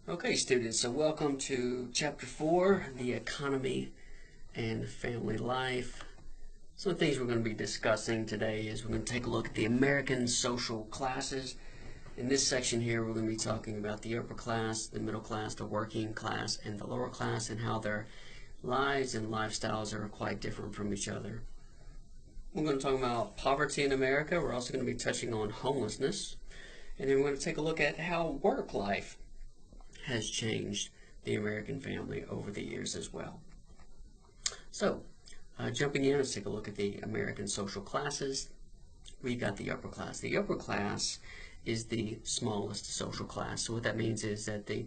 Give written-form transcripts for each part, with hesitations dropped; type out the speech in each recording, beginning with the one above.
Okay, students, so welcome to Chapter 4, the economy and family life. Some of the things we're going to be discussing today is we're going to take a look at the American social classes. In this section here, we're going to be talking about the upper class, the middle class, the working class, and the lower class, and how their lives and lifestyles are quite different from each other. We're going to talk about poverty in America. We're also going to be touching on homelessness. And then we're going to take a look at how work life has changed the American family over the years as well. So, jumping in, let's take a look at the American social classes. We got the upper class. The upper class is the smallest social class. So what that means is that they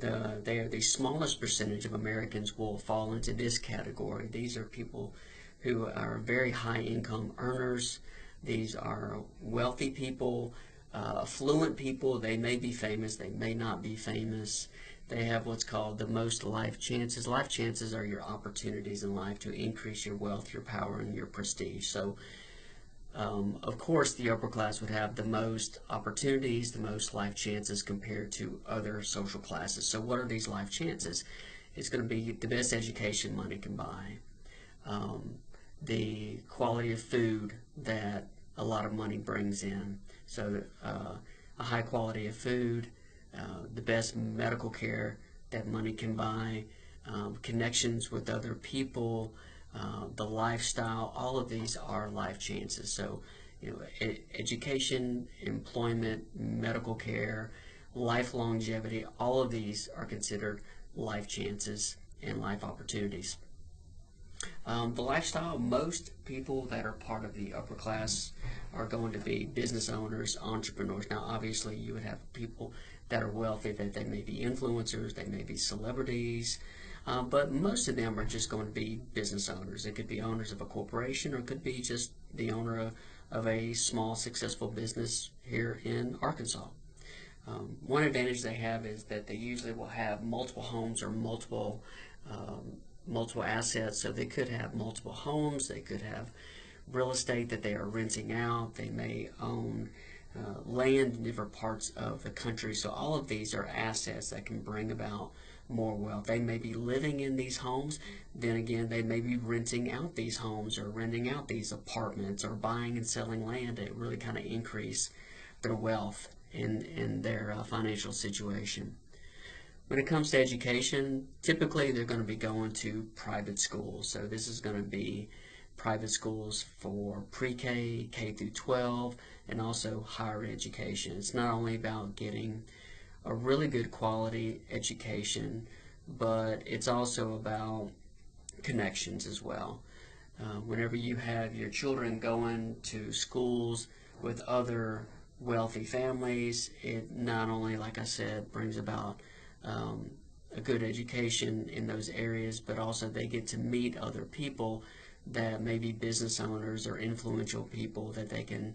are the smallest percentage of Americans will fall into this category. These are people who are very high income earners. These are wealthy people, affluent people. They may be famous, they may not be famous. They have what's called the most life chances. Life chances are your opportunities in life to increase your wealth, your power, and your prestige. So of course, the upper class would have the most opportunities, the most life chances compared to other social classes. So what are these life chances? It's going to be the best education money can buy, the quality of food that a lot of money brings in. So a high quality of food, the best medical care that money can buy, connections with other people, the lifestyle. All of these are life chances. So, education, employment, medical care, life longevity, all of these are considered life chances and life opportunities. The lifestyle, most people that are part of the upper class are going to be business owners, entrepreneurs. Now, obviously, you would have people that are wealthy, that they may be influencers, they may be celebrities, but most of them are just going to be business owners. It could be owners of a corporation, or it could be just the owner of a small, successful business here in Arkansas. One advantage they have is that they usually will have multiple homes or multiple assets. So they could have multiple homes, they could have real estate that they are renting out, they may own land in different parts of the country. So all of these are assets that can bring about more wealth. They may be living in these homes, then again they may be renting out these homes or renting out these apartments or buying and selling land to really kind of increase their wealth in their financial situation. When it comes to education, typically they're going to be going to private schools. So this is going to be private schools for pre-K, K through 12, and also higher education. It's not only about getting a really good quality education, but it's also about connections as well. Whenever you have your children going to schools with other wealthy families, it not only, like I said, brings about a good education in those areas, but also they get to meet other people that may be business owners or influential people that they can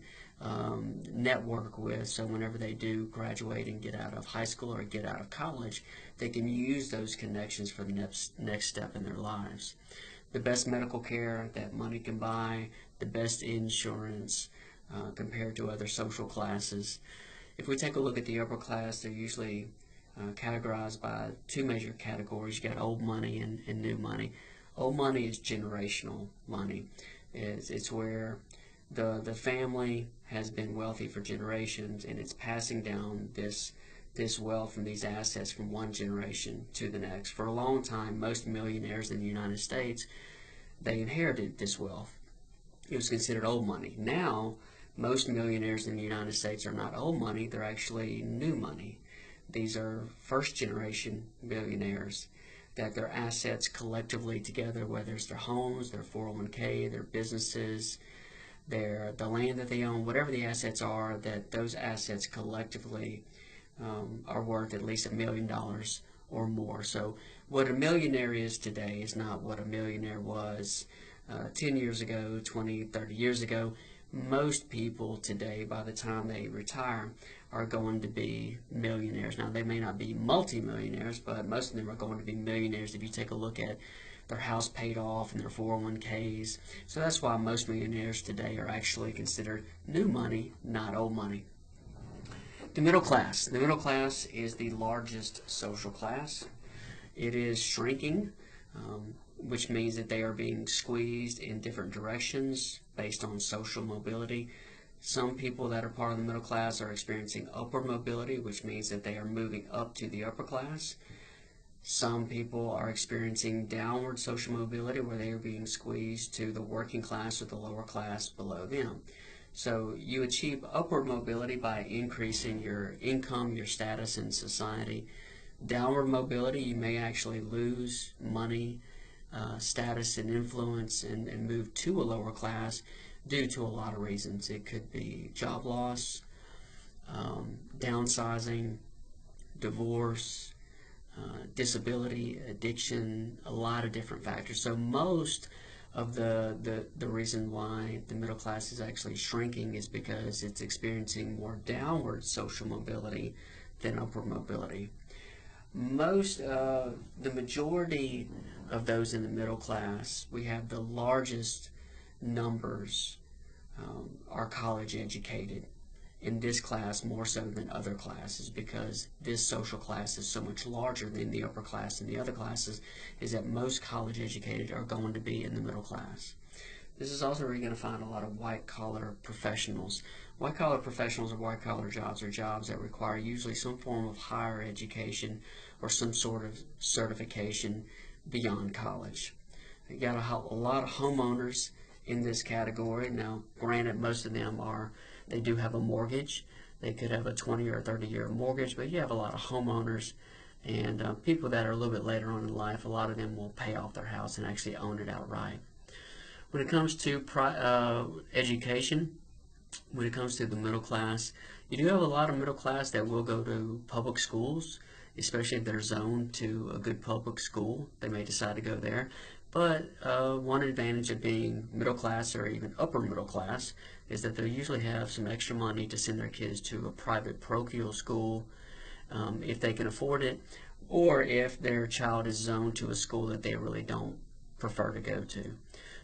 network with. So whenever they do graduate and get out of high school or get out of college, they can use those connections for the next step in their lives. The best medical care that money can buy, the best insurance compared to other social classes. If we take a look at the upper class, they're usually categorized by two major categories. You got old money and new money. Old money is generational money. It's where the family has been wealthy for generations, and it's passing down this wealth from these assets from one generation to the next. For a long time, most millionaires in the United States, they inherited this wealth. It was considered old money. Now, most millionaires in the United States are not old money, they're actually new money. These are first generation millionaires that their assets collectively together, whether it's their homes, their 401k, their businesses, the land that they own, whatever the assets are, that those assets collectively are worth at least $1 million or more. So what a millionaire is today is not what a millionaire was 10 years ago, 20, 30 years ago. Most people today, by the time they retire, are going to be millionaires. Now, they may not be multi-millionaires, but most of them are going to be millionaires if you take a look at their house paid off and their 401ks. So that's why most millionaires today are actually considered new money, not old money. The middle class. The middle class is the largest social class. It is shrinking, which means that they are being squeezed in different directions based on social mobility. Some people that are part of the middle class are experiencing upward mobility, which means that they are moving up to the upper class. Some people are experiencing downward social mobility, where they are being squeezed to the working class or the lower class below them. So you achieve upward mobility by increasing your income, your status in society. Downward mobility, you may actually lose money, status, and influence, and move to a lower class due to a lot of reasons. It could be job loss, downsizing, divorce, disability, addiction, a lot of different factors. So most of the reason why the middle class is actually shrinking is because it's experiencing more downward social mobility than upward mobility. The majority of those in the middle class, we have the largest numbers are college educated in this class, more so than other classes, because this social class is so much larger than the upper class and the other classes, is that most college educated are going to be in the middle class. This is also where you're going to find a lot of white-collar professionals. White-collar professionals or white-collar jobs are jobs that require usually some form of higher education or some sort of certification beyond college. You got a lot of homeowners in this category. Now, granted, most of them they do have a mortgage. They could have a 20 or 30-year mortgage, but you have a lot of homeowners and people that are a little bit later on in life. A lot of them will pay off their house and actually own it outright. When it comes to education, when it comes to the middle class, you do have a lot of middle class that will go to public schools, especially if they're zoned to a good public school. They may decide to go there. But one advantage of being middle class or even upper middle class is that they usually have some extra money to send their kids to a private parochial school if they can afford it, or if their child is zoned to a school that they really don't prefer to go to.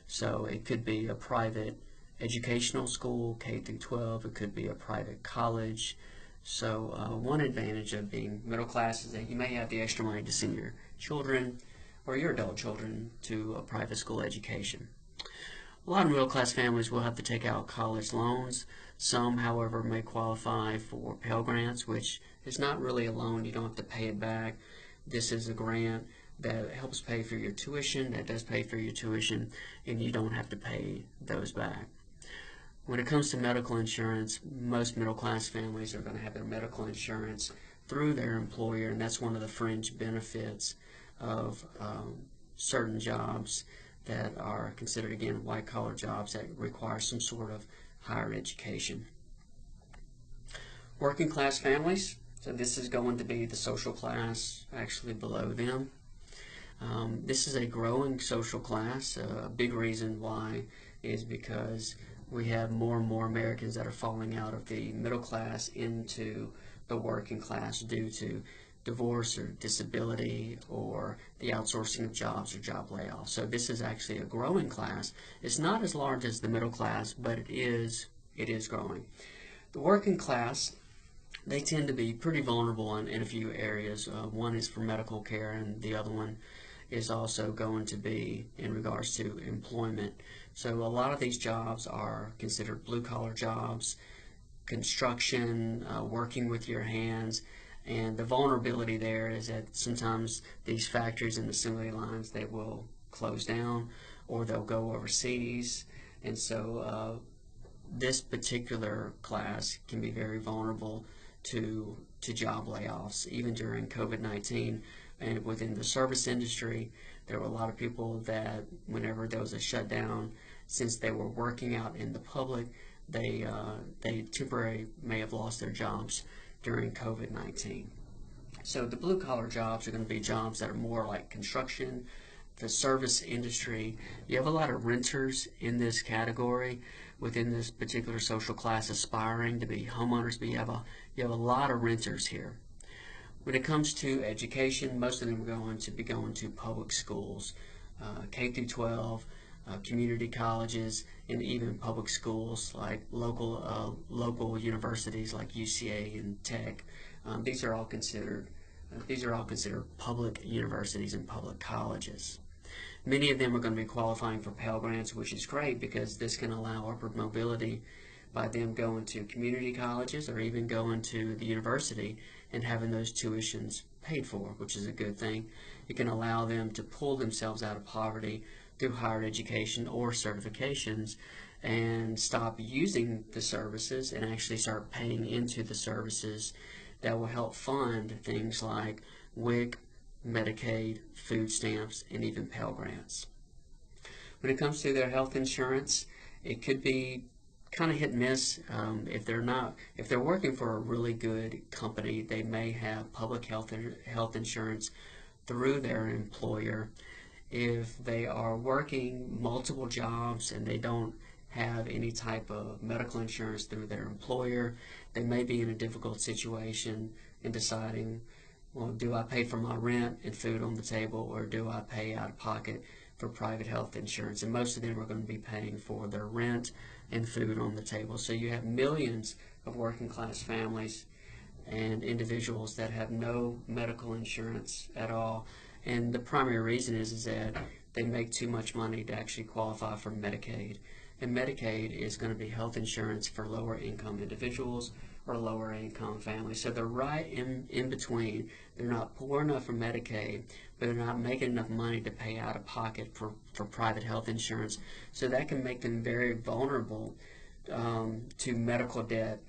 So it could be a private educational school, K through 12. It could be a private college. So one advantage of being middle class is that you may have the extra money to send your children or your adult children to a private school education. A lot of middle class families will have to take out college loans. Some, however, may qualify for Pell Grants, which is not really a loan. You don't have to pay it back. This is a grant that helps pay for your tuition, that does pay for your tuition, and you don't have to pay those back. When it comes to medical insurance, most middle class families are going to have their medical insurance through their employer, and that's one of the fringe benefits of certain jobs that are considered, again, white-collar jobs that require some sort of higher education. Working class families, so this is going to be the social class actually below them. This is a growing social class. A big reason why is because we have more and more Americans that are falling out of the middle class into the working class due to divorce or disability or the outsourcing of jobs or job layoffs. So this is actually a growing class. It's not as large as the middle class, but it is growing. The working class, they tend to be pretty vulnerable in a few areas. One is for medical care, and the other one is also going to be in regards to employment. So a lot of these jobs are considered blue-collar jobs, construction, working with your hands, and the vulnerability there is that sometimes these factories and assembly lines, they will close down or they'll go overseas, and so this particular class can be very vulnerable to job layoffs. Even during COVID-19 and within the service industry, there were a lot of people that whenever there was a shutdown, since they were working out in the public, they temporarily may have lost their jobs during COVID-19. So the blue-collar jobs are going to be jobs that are more like construction, the service industry. You have a lot of renters in this category within this particular social class aspiring to be homeowners, but you have a lot of renters here. When it comes to education, most of them are going to be going to public schools, K through 12, community colleges, and even public schools like local universities like UCA and Tech. These are all considered public universities and public colleges. Many of them are going to be qualifying for Pell Grants, which is great because this can allow upward mobility by them going to community colleges or even going to the university and having those tuitions paid for, which is a good thing. It can allow them to pull themselves out of poverty through higher education or certifications and stop using the services and actually start paying into the services that will help fund things like WIC, Medicaid, food stamps, and even Pell Grants. When it comes to their health insurance, it could be kind of hit and miss. If they're working for a really good company, they may have public health insurance through their employer. If they are working multiple jobs and they don't have any type of medical insurance through their employer, they may be in a difficult situation in deciding, well, do I pay for my rent and food on the table, or do I pay out of pocket for private health insurance? And most of them are going to be paying for their rent and food on the table. So you have millions of working class families and individuals that have no medical insurance at all. And the primary reason is that they make too much money to actually qualify for Medicaid. And Medicaid is going to be health insurance for lower income individuals or lower income families. So they're right in between. They're not poor enough for Medicaid, but they're not making enough money to pay out of pocket for private health insurance. So that can make them very vulnerable to medical debt,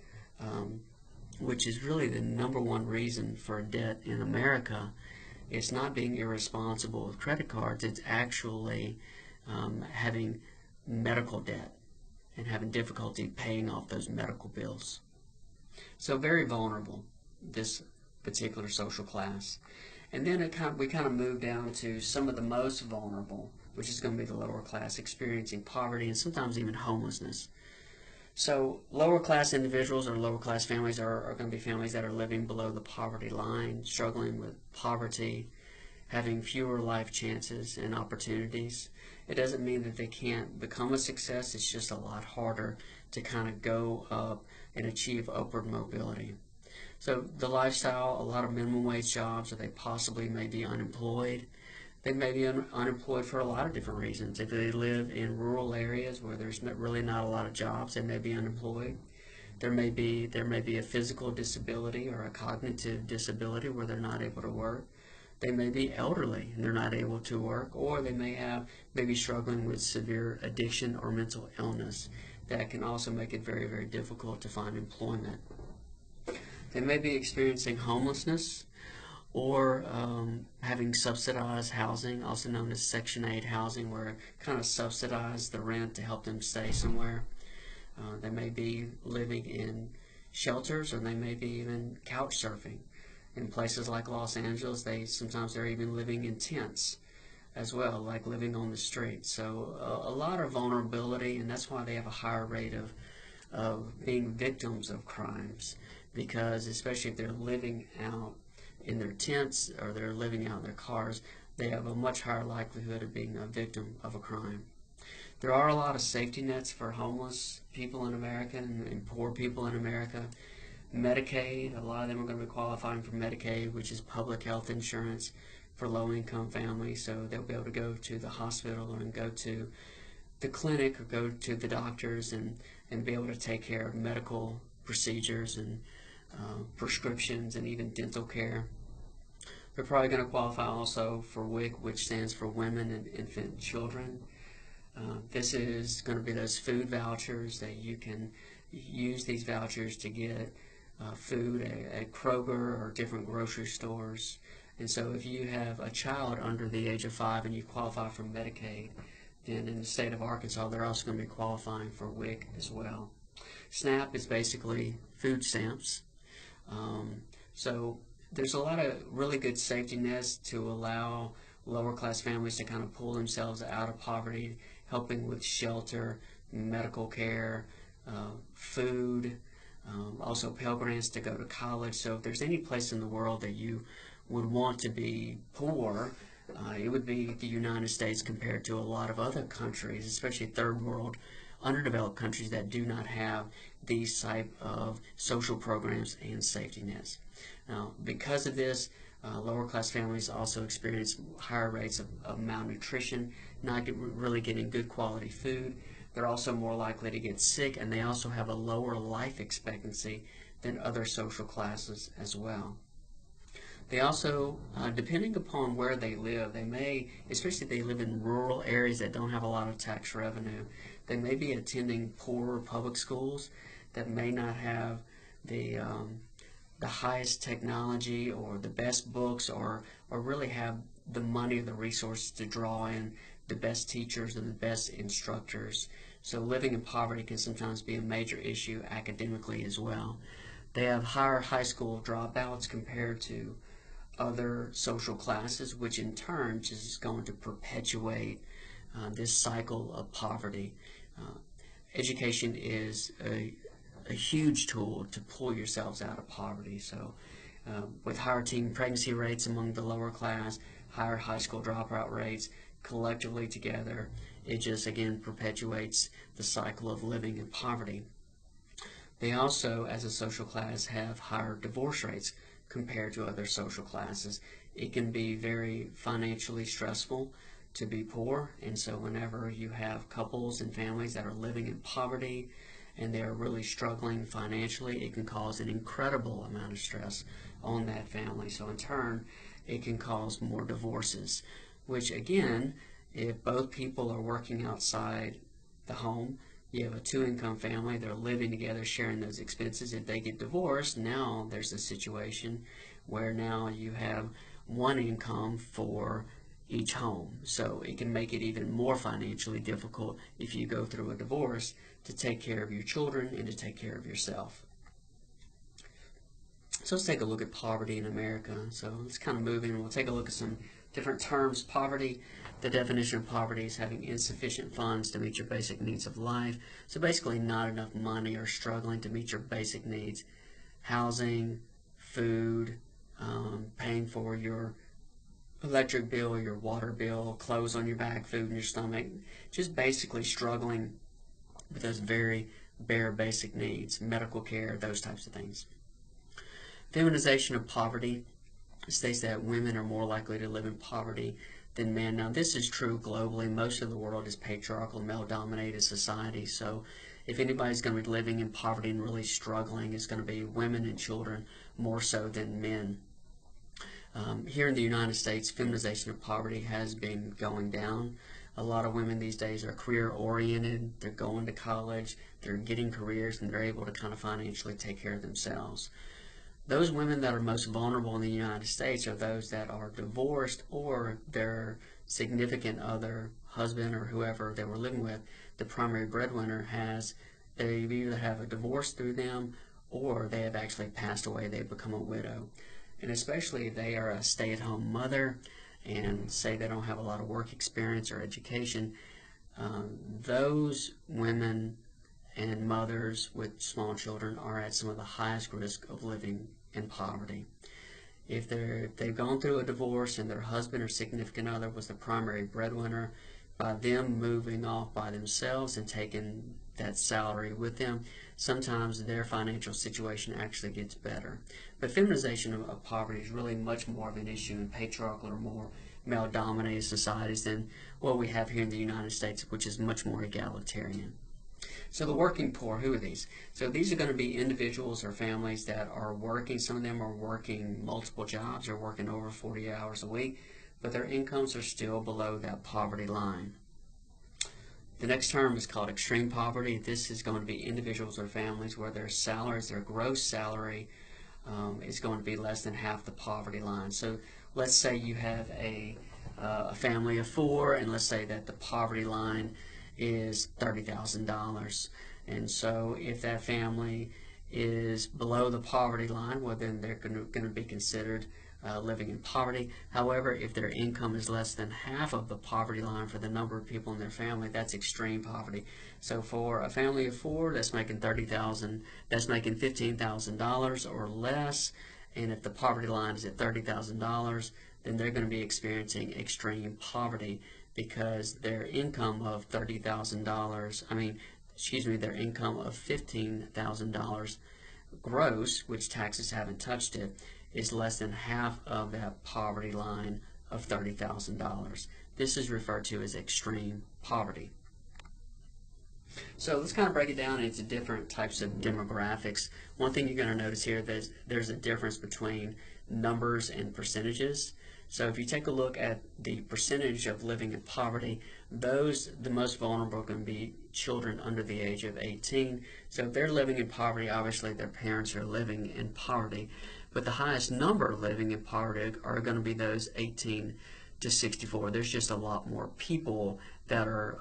which is really the number one reason for debt in America. It's not being irresponsible with credit cards. It's actually having medical debt and having difficulty paying off those medical bills. So very vulnerable, this particular social class. And then we kind of move down to some of the most vulnerable, which is going to be the lower class, experiencing poverty and sometimes even homelessness. So lower class individuals or lower class families are going to be families that are living below the poverty line, struggling with poverty, having fewer life chances and opportunities. It doesn't mean that they can't become a success. It's just a lot harder to kind of go up and achieve upward mobility. So the lifestyle, a lot of minimum wage jobs, or they possibly may be unemployed. They may be unemployed for a lot of different reasons. If they live in rural areas where there's really not a lot of jobs, they may be unemployed. There may be a physical disability or a cognitive disability where they're not able to work. They may be elderly and they're not able to work, or they may be struggling with severe addiction or mental illness that can also make it very, very difficult to find employment. They may be experiencing homelessness or having subsidized housing, also known as Section 8 housing, where it kind of subsidizes the rent to help them stay somewhere. They may be living in shelters, or they may be even couch surfing. In places like Los Angeles, sometimes they're even living in tents as well, like living on the street. So a lot of vulnerability, and that's why they have a higher rate of being victims of crimes, because especially if they're living out in their tents or they're living out in their cars, they have a much higher likelihood of being a victim of a crime. There are a lot of safety nets for homeless people in America and poor people in America. Medicaid, a lot of them are going to be qualifying for Medicaid, which is public health insurance for low-income families, so they'll be able to go to the hospital and go to the clinic or go to the doctors and be able to take care of medical procedures and prescriptions and even dental care. They're probably going to qualify also for WIC, which stands for Women and Infant Children. This is going to be those food vouchers that you can use these vouchers to get food at Kroger or different grocery stores. And so if you have a child under the age of 5 and you qualify for Medicaid, then in the state of Arkansas, they're also going to be qualifying for WIC as well. SNAP is basically food stamps. So there's a lot of really good safety nets to allow lower class families to kind of pull themselves out of poverty, helping with shelter, medical care, food, also Pell Grants to go to college. So if there's any place in the world that you would want to be poor, it would be the United States compared to a lot of other countries, especially third world underdeveloped countries that do not have these type of social programs and safety nets. Now, because of this, lower class families also experience higher rates of malnutrition, not really getting good quality food. They're also more likely to get sick, and they also have a lower life expectancy than other social classes as well. They also, depending upon where they live, they may, especially if they live in rural areas that don't have a lot of tax revenue, they may be attending poorer public schools that may not have the highest technology or the best books or really have the money or the resources to draw in the best teachers and the best instructors. So living in poverty can sometimes be a major issue academically as well. They have higher high school dropouts compared to other social classes, which in turn just is going to perpetuate this cycle of poverty. Education is a huge tool to pull yourselves out of poverty. So with higher teen pregnancy rates among the lower class, higher high school dropout rates, collectively together, it just again perpetuates the cycle of living in poverty. They also, as a social class, have higher divorce rates compared to other social classes. It can be very financially stressful to be poor, and so whenever you have couples and families that are living in poverty and they're really struggling financially, it can cause an incredible amount of stress on that family. So in turn, it can cause more divorces, which again, if both people are working outside the home, you have a two-income family, they're living together, sharing those expenses. If they get divorced, now there's a situation where now you have one income for each home. So it can make it even more financially difficult if you go through a divorce to take care of your children and to take care of yourself. So let's take a look at poverty in America. So let's kind of move in and we'll take a look at some different terms. Poverty, the definition of poverty is having insufficient funds to meet your basic needs of life. So basically not enough money or struggling to meet your basic needs. Housing, food, paying for your electric bill, your water bill, clothes on your back, food in your stomach. Just basically struggling with those very bare basic needs, medical care, those types of things. Feminization of poverty states that women are more likely to live in poverty than men. Now, this is true globally. Most of the world is patriarchal, male-dominated society. So if anybody's going to be living in poverty and really struggling, it's going to be women and children more so than men. Here in the United States, feminization of poverty has been going down. A lot of women these days are career-oriented. They're going to college, they're getting careers, and they're able to kind of financially take care of themselves. Those women that are most vulnerable in the United States are those that are divorced or their significant other, husband or whoever they were living with, the primary breadwinner they either have a divorce through them or they have actually passed away, they've become a widow. And especially if they are a stay-at-home mother and say they don't have a lot of work experience or education, those women and mothers with small children are at some of the highest risk of living in poverty. If they've gone through a divorce and their husband or significant other was the primary breadwinner, by them moving off by themselves and taking that salary with them, sometimes their financial situation actually gets better. But feminization of poverty is really much more of an issue in patriarchal or more male-dominated societies than what we have here in the United States, which is much more egalitarian. So the working poor, who are these? So these are going to be individuals or families that are working. Some of them are working multiple jobs or working over 40 hours a week, but their incomes are still below that poverty line. The next term is called extreme poverty. This is going to be individuals or families where their salaries, their gross salary, is going to be less than half the poverty line. So let's say you have a family of four, and let's say that the poverty line is $30,000. And so if that family is below the poverty line, well, then they're going to be considered living in poverty. However, if their income is less than half of the poverty line for the number of people in their family, that's extreme poverty. So for a family of four that's making $30,000, that's making $15,000 or less, and if the poverty line is at $30,000, then they're going to be experiencing extreme poverty because their income of $30,000, their income of $15,000 gross, which taxes haven't touched it, is less than half of that poverty line of $30,000. This is referred to as extreme poverty. So let's kind of break it down into different types of demographics. One thing you're going to notice here is there's a difference between numbers and percentages. So if you take a look at the percentage of living in poverty, the most vulnerable can be children under the age of 18. So if they're living in poverty, obviously their parents are living in poverty. But the highest number living in poverty are going to be those 18 to 64. There's just a lot more people that are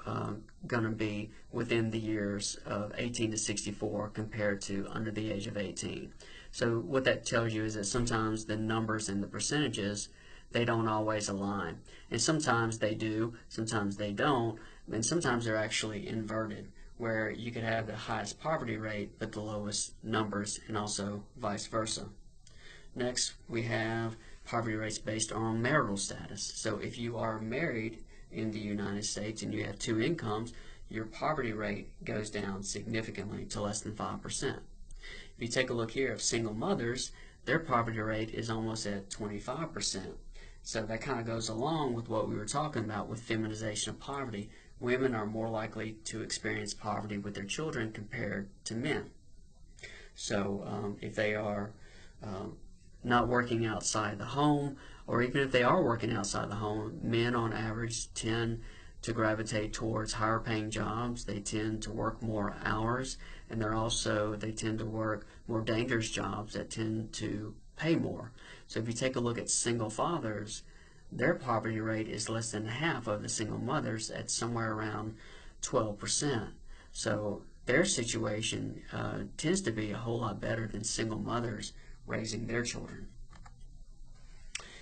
going to be within the years of 18 to 64 compared to under the age of 18. So what that tells you is that sometimes the numbers and the percentages, they don't always align. And sometimes they do, sometimes they don't, and sometimes they're actually inverted, where you could have the highest poverty rate but the lowest numbers, and also vice versa. Next, we have poverty rates based on marital status. So if you are married in the United States and you have two incomes, your poverty rate goes down significantly to less than 5%. If you take a look here of single mothers, their poverty rate is almost at 25%. So that kind of goes along with what we were talking about with feminization of poverty. Women are more likely to experience poverty with their children compared to men. So if they are not working outside the home, or even if they are working outside the home, men on average tend to gravitate towards higher paying jobs. They tend to work more hours, and they tend to work more dangerous jobs that tend to pay more. So if you take a look at single fathers, their poverty rate is less than half of the single mothers at somewhere around 12%. So their situation tends to be a whole lot better than single mothers raising their children.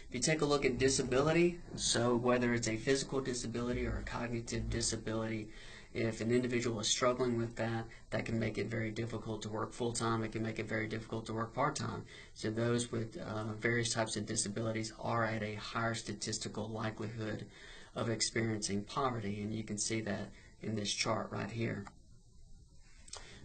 If you take a look at disability, so whether it's a physical disability or a cognitive disability, if an individual is struggling with that, that can make it very difficult to work full-time. It can make it very difficult to work part-time. So those with various types of disabilities are at a higher statistical likelihood of experiencing poverty, and you can see that in this chart right here.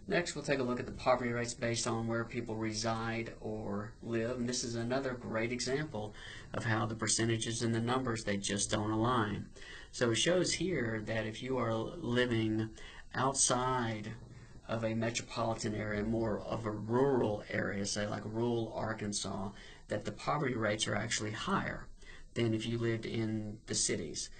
Next, we'll take a look at the poverty rates based on where people reside or live. And this is another great example of how the percentages and the numbers, they just don't align. So it shows here that if you are living outside of a metropolitan area, more of a rural area, say like rural Arkansas, that the poverty rates are actually higher than if you lived in the cities.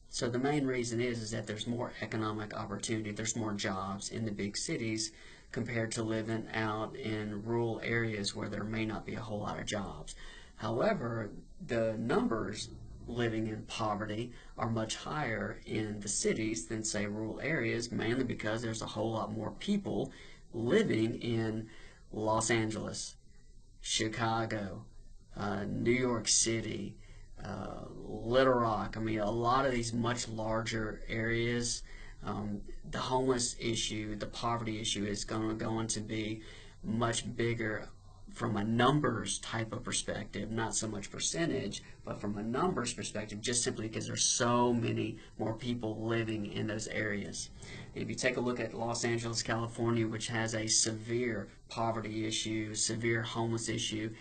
So the main reason is that there's more economic opportunity, there's more jobs in the big cities compared to living out in rural areas where there may not be a whole lot of jobs. However, the numbers living in poverty are much higher in the cities than, say, rural areas, mainly because there's a whole lot more people living in Los Angeles, Chicago, New York City, Little Rock. I mean, a lot of these much larger areas, the homeless issue, the poverty issue is going to be much bigger from a numbers type of perspective, not so much percentage, but from a numbers perspective, just simply because there's so many more people living in those areas. If you take a look at Los Angeles, California, which has a severe poverty issue, severe homeless issue,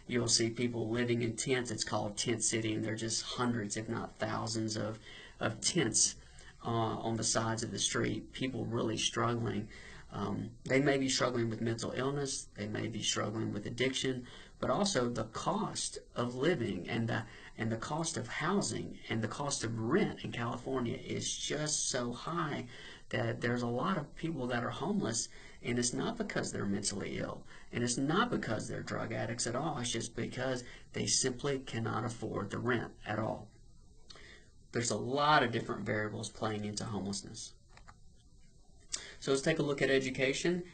you'll see people living in tents. It's called Tent City, and there are just hundreds, if not thousands, of tents on the sides of the street. People really struggling. They may be struggling with mental illness. They may be struggling with addiction, but also the cost of living and the cost of housing and the cost of rent in California is just so high that there's a lot of people that are homeless, and it's not because they're mentally ill, and it's not because they're drug addicts at all. It's just because they simply cannot afford the rent at all. There's a lot of different variables playing into homelessness. So let's take a look at education.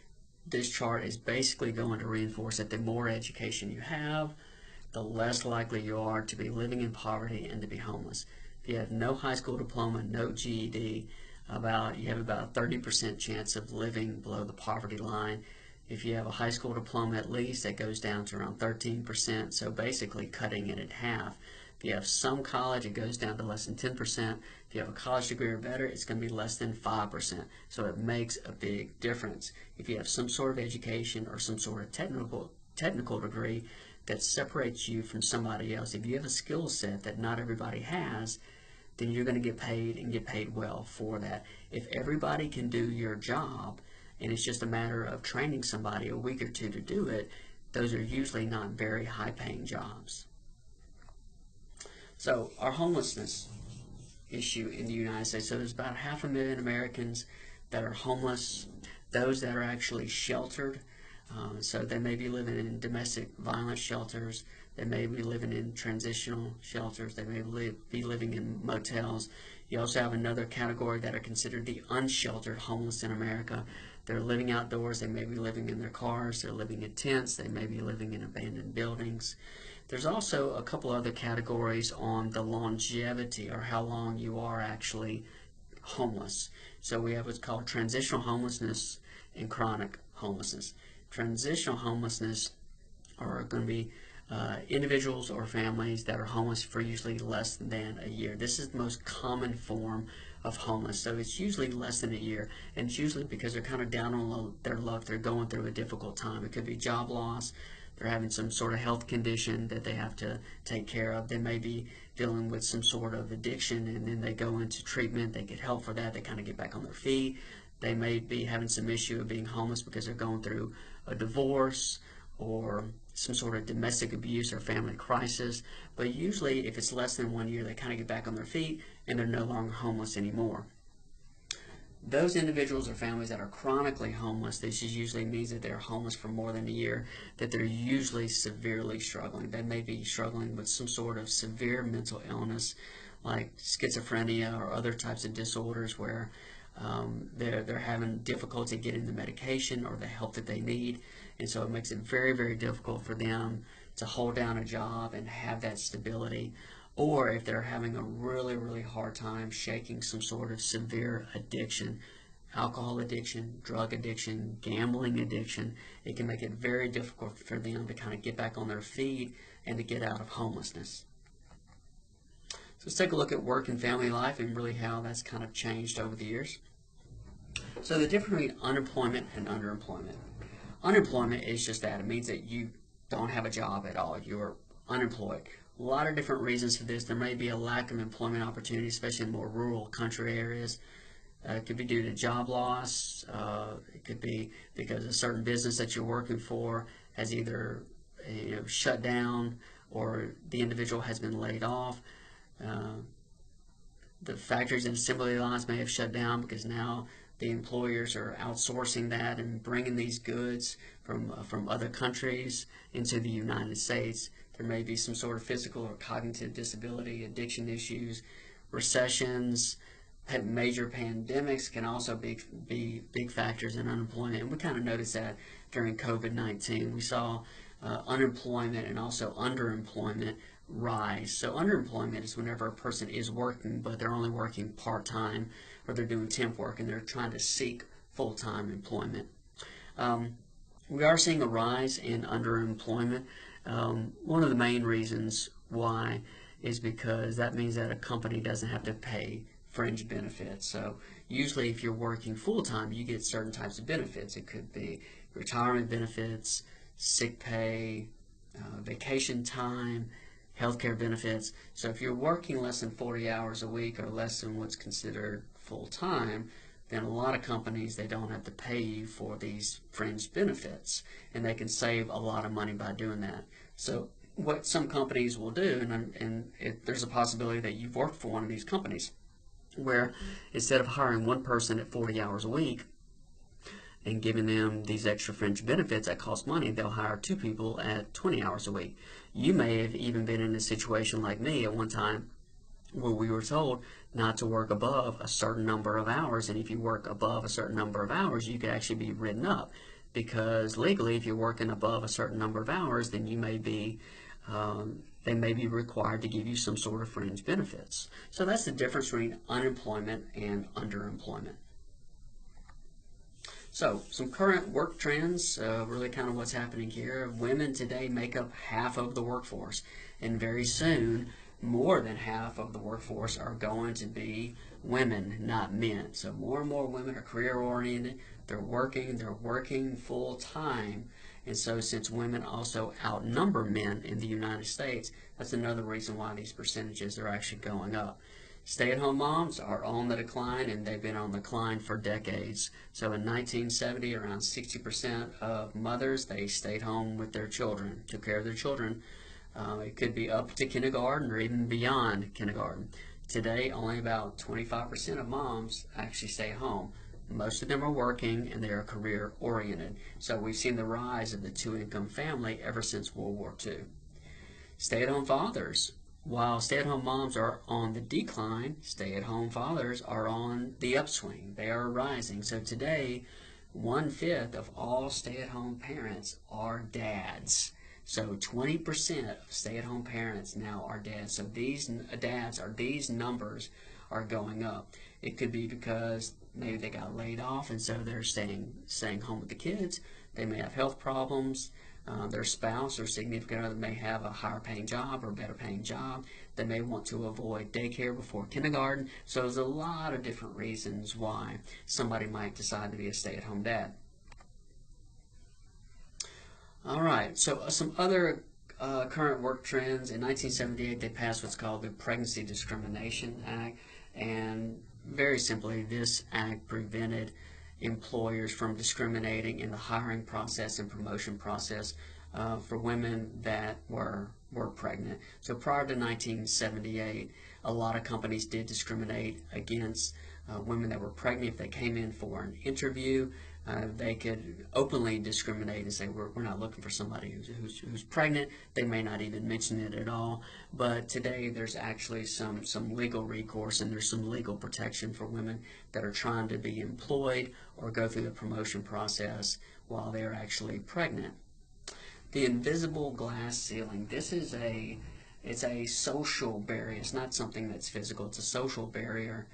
This chart is basically going to reinforce that the more education you have, the less likely you are to be living in poverty and to be homeless. If you have no high school diploma, no GED, you have about a 30% chance of living below the poverty line. If you have a high school diploma at least, that goes down to around 13%, so basically cutting it in half. If you have some college, it goes down to less than 10%. If you have a college degree or better, it's going to be less than 5%. So it makes a big difference. If you have some sort of education or some sort of technical degree that separates you from somebody else, if you have a skill set that not everybody has, then you're going to get paid and get paid well for that. If everybody can do your job, and it's just a matter of training somebody a week or two to do it, those are usually not very high-paying jobs. So our homelessness issue in the United States, so there's about 500,000 Americans that are homeless, those that are actually sheltered. So they may be living in domestic violence shelters, they may be living in transitional shelters, they may be living in motels. You also have another category that are considered the unsheltered homeless in America. They're living outdoors, they may be living in their cars, they're living in tents, they may be living in abandoned buildings. There's also a couple other categories on the longevity, or how long you are actually homeless. So we have what's called transitional homelessness and chronic homelessness. Transitional homelessness are going to be individuals or families that are homeless for usually less than a year. This is the most common form of homeless, so it's usually less than a year, and it's usually because they're kind of down on their luck, they're going through a difficult time. It could be job loss, they're having some sort of health condition that they have to take care of, they may be dealing with some sort of addiction, and then they go into treatment, they get help for that, they kind of get back on their feet. They may be having some issue of being homeless because they're going through a divorce or some sort of domestic abuse or family crisis. But usually if it's less than 1 year, they kind of get back on their feet and they're no longer homeless anymore. Those individuals or families that are chronically homeless, this usually means that they're homeless for more than a year, that they're usually severely struggling. They may be struggling with some sort of severe mental illness like schizophrenia or other types of disorders where they're having difficulty getting the medication or the help that they need, and so it makes it very, very difficult for them to hold down a job and have that stability. Or if they're having a really, really hard time shaking some sort of severe addiction, alcohol addiction, drug addiction, gambling addiction, it can make it very difficult for them to kind of get back on their feet and to get out of homelessness. So let's take a look at work and family life and really how that's kind of changed over the years. So the difference between unemployment and underemployment. Unemployment is just that. It means that you don't have a job at all. You're unemployed. A lot of different reasons for this. There may be a lack of employment opportunities, especially in more rural country areas. It could be due to job loss. It could be because a certain business that you're working for has either shut down or the individual has been laid off. The factories and assembly lines may have shut down because now the employers are outsourcing that and bringing these goods from other countries into the United States. There may be some sort of physical or cognitive disability, addiction issues, recessions, major pandemics can also be big factors in unemployment. And we kind of noticed that during COVID-19. We saw unemployment and also underemployment rise. So underemployment is whenever a person is working, but they're only working part-time, or they're doing temp work and they're trying to seek full-time employment. We are seeing a rise in underemployment. One of the main reasons why is because that means that a company doesn't have to pay fringe benefits. So usually if you're working full-time, you get certain types of benefits. It could be retirement benefits, sick pay, vacation time, healthcare benefits. So if you're working less than 40 hours a week or less than what's considered full-time, then a lot of companies, they don't have to pay you for these fringe benefits, and they can save a lot of money by doing that. So what some companies will do, and there's a possibility that you've worked for one of these companies, where instead of hiring one person at 40 hours a week and giving them these extra fringe benefits that cost money, they'll hire 2 people at 20 hours a week. You may have even been in a situation like me at one time where we were told not to work above a certain number of hours, and if you work above a certain number of hours, you could actually be written up, because legally if you're working above a certain number of hours, then you may be they may be required to give you some sort of fringe benefits. So that's the difference between unemployment and underemployment. So some current work trends, really kind of what's happening here. Women today make up half of the workforce, and very soon more than half of the workforce are going to be women, not men. So more and more women are career oriented. They're working full time. And so since women also outnumber men in the United States, that's another reason why these percentages are actually going up. Stay-at-home moms are on the decline, and they've been on the decline for decades. So in 1970, around 60% of mothers, they stayed home with their children, took care of their children. It could be up to kindergarten or even beyond kindergarten. Today, only about 25% of moms actually stay home. Most of them are working and they are career oriented. So we've seen the rise of the two-income family ever since World War II. Stay-at-home fathers. While stay-at-home moms are on the decline, stay-at-home fathers are on the upswing. They are rising. So today, 1/5 of all stay-at-home parents are dads. So 20% of stay-at-home parents now are dads. So these numbers are going up. It could be because maybe they got laid off and so they're staying home with the kids. They may have health problems. Their spouse or significant other may have a higher paying job or better paying job. They may want to avoid daycare before kindergarten. So there's a lot of different reasons why somebody might decide to be a stay-at-home dad. All right, so some other current work trends. In 1978, they passed what's called the Pregnancy Discrimination Act, and very simply, this act prevented employers from discriminating in the hiring process and promotion process for women that were pregnant. So prior to 1978, a lot of companies did discriminate against women that were pregnant. If they came in for an interview, they could openly discriminate and say, we're not looking for somebody who's pregnant. They may not even mention it at all. But today there's actually some legal recourse and there's some legal protection for women that are trying to be employed or go through the promotion process while they're actually pregnant. The invisible glass ceiling. It's a social barrier. It's not something that's physical. It's a social barrier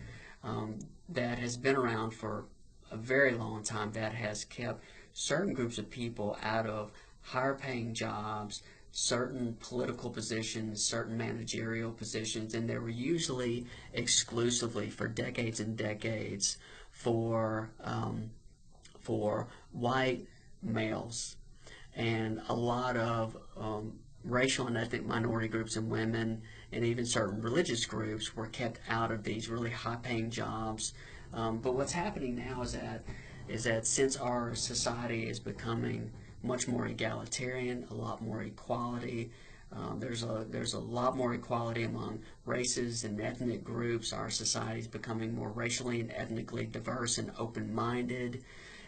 that has been around for a very long time, that has kept certain groups of people out of higher paying jobs, certain political positions, certain managerial positions, and they were usually exclusively for decades and decades for white males. And a lot of racial and ethnic minority groups and women and even certain religious groups were kept out of these really high-paying jobs. But what's happening now is that since our society is becoming much more egalitarian, a lot more equality, there's a lot more equality among races and ethnic groups. Our society is becoming more racially and ethnically diverse and open-minded.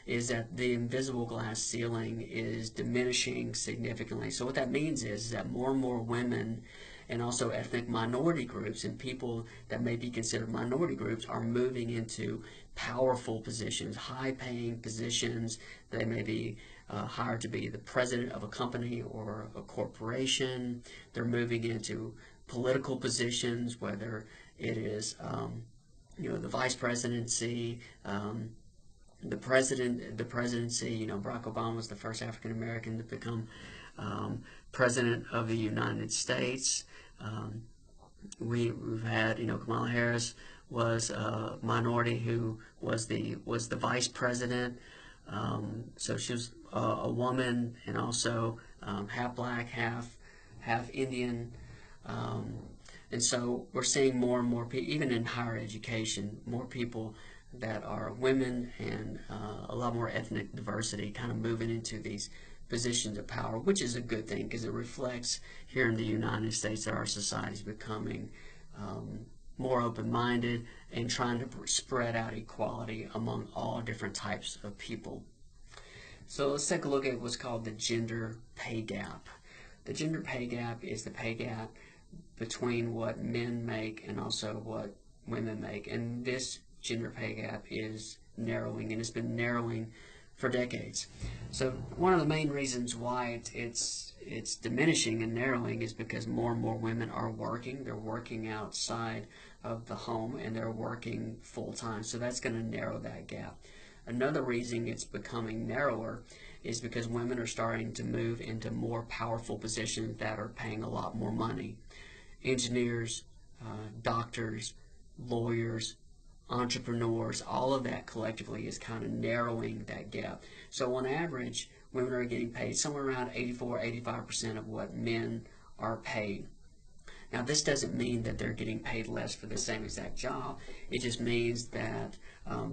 Is that the invisible glass ceiling is diminishing significantly. So what that means is that more and more women and also ethnic minority groups and people that may be considered minority groups are moving into powerful positions, high-paying positions. They may be hired to be the president of a company or a corporation. They're moving into political positions, whether it is the vice presidency, the presidency. Barack Obama was the first African American to become president of the United States. We've had, Kamala Harris was a minority who was the vice president. So she was a woman and also half black, half Indian. And so we're seeing more and more people, even in higher education, more people that are women and a lot more ethnic diversity kind of moving into these positions of power, which is a good thing because it reflects here in the United States that our society is becoming more open-minded and trying to spread out equality among all different types of people. So let's take a look at what's called the gender pay gap. The gender pay gap is the pay gap between what men make and also what women make, and this gender pay gap is narrowing, and it's been narrowing for decades. So one of the main reasons why it's diminishing and narrowing is because more and more women are working. They're working outside of the home and they're working full time. So that's going to narrow that gap. Another reason it's becoming narrower is because women are starting to move into more powerful positions that are paying a lot more money. engineers, doctors, lawyers, entrepreneurs, all of that collectively is kind of narrowing that gap. So on average, women are getting paid somewhere around 84-85% of what men are paid. Now, this doesn't mean that they're getting paid less for the same exact job. It just means that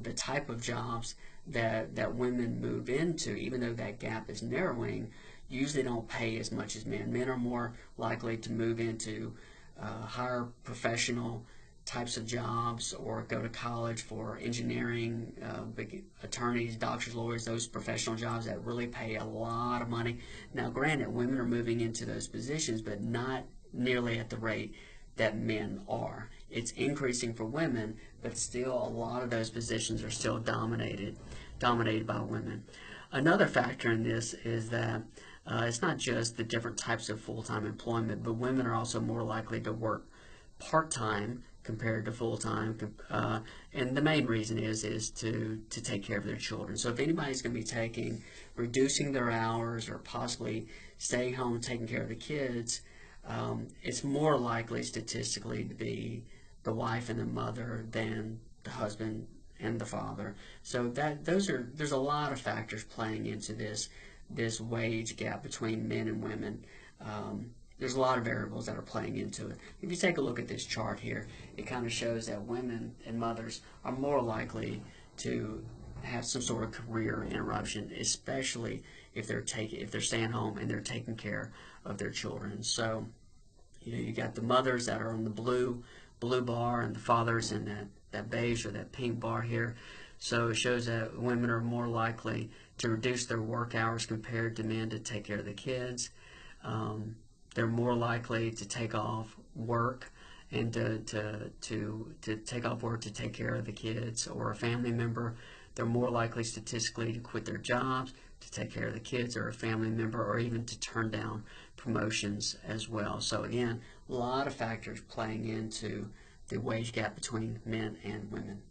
the type of jobs that women move into, even though that gap is narrowing, usually don't pay as much as men. Men are more likely to move into higher professional types of jobs or go to college for engineering, attorneys, doctors, lawyers, those professional jobs that really pay a lot of money. Now, granted, women are moving into those positions, but not nearly at the rate that men are. It's increasing for women, but still a lot of those positions are still dominated by women. Another factor in this is that it's not just the different types of full-time employment, but women are also more likely to work part-time compared to full-time, and the main reason is to take care of their children. So if anybody's going to be reducing their hours or possibly staying home taking care of the kids, it's more likely statistically to be the wife and the mother than the husband and the father. So there's a lot of factors playing into this wage gap between men and women. There's a lot of variables that are playing into it. If you take a look at this chart here, it kind of shows that women and mothers are more likely to have some sort of career interruption, especially if they're staying home and they're taking care of their children. So, you got the mothers that are on the blue bar, and the fathers in that beige or that pink bar here. So it shows that women are more likely to reduce their work hours compared to men to take care of the kids. They're more likely to take off work and to take off work to take care of the kids or a family member. They're more likely statistically to quit their jobs to take care of the kids or a family member, or even to turn down promotions as well. So again, a lot of factors playing into the wage gap between men and women.